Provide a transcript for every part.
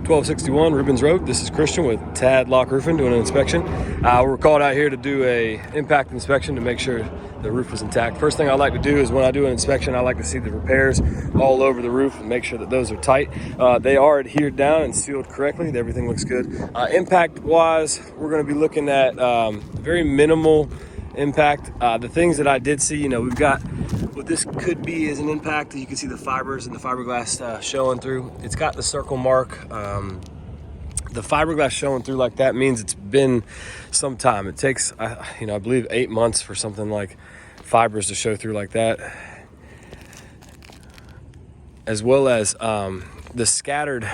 1261 Ribbons Road. This is Christian with Tad Lock Roofing doing an inspection. We're called out here to do a impact inspection to make sure the roof is intact. First thing I like to do is when I do an inspection, I like to see the repairs all over the roof and make sure that those are tight. They are adhered down and sealed correctly. Everything looks good. Impact wise, we're going to be looking at very minimal impact. The things that I did see, we've got what this could be as an impact. You can see the fibers and the fiberglass showing through. It's got the circle mark. The fiberglass showing through like that means it's been some time. It takes, I believe 8 months for something like fibers to show through like that. As well as the scattered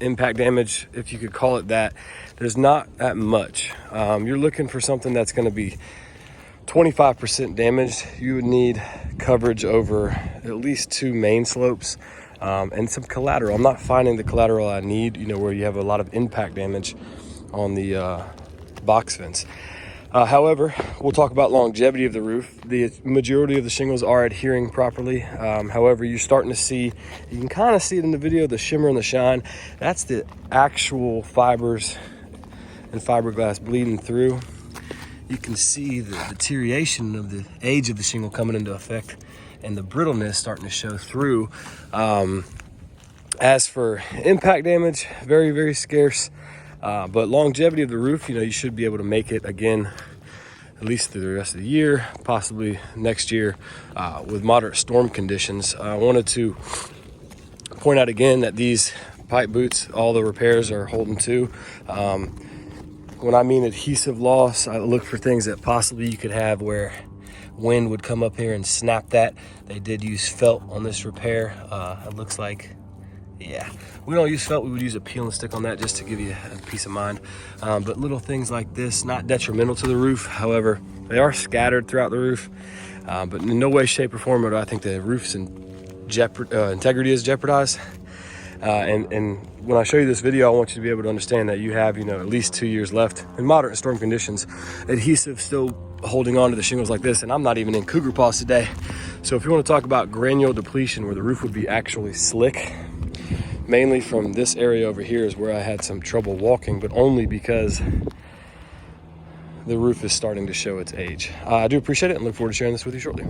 impact damage, if you could call it that, there's not that much. You're looking for something that's going to be 25% damaged. You would need coverage over at least 2 main slopes and some collateral. I'm not finding the collateral I need, where you have a lot of impact damage on the box fence. However, we'll talk about longevity of the roof. The majority of the shingles are adhering properly. However, you're starting to see, you can kind of see it in the video, the shimmer and the shine. That's the actual fibers and fiberglass bleeding through. You can see the deterioration of the age of the shingle coming into effect and the brittleness starting to show through. As for impact damage, very, very scarce. But longevity of the roof, you should be able to make it again, at least through the rest of the year, possibly next year with moderate storm conditions. I wanted to point out again that these pipe boots, all the repairs are holding to. When I mean adhesive loss, I look for things that possibly you could have where wind would come up here and snap that. They did use felt on this repair. It looks like, yeah, we don't use felt. We would use a peel and stick on that just to give you a peace of mind. But little things like this, not detrimental to the roof. However, they are scattered throughout the roof. But in no way, shape, or form would I think the roof's integrity is jeopardized. And when I show you this video, I want you to be able to understand that you have, at least 2 years left in moderate storm conditions. Adhesive still holding on to the shingles like this, and I'm not even in cougar paws today. So if you want to talk about granule depletion, where the roof would be actually slick, mainly from this area over here is where I had some trouble walking, but only because the roof is starting to show its age. I do appreciate it and look forward to sharing this with you shortly.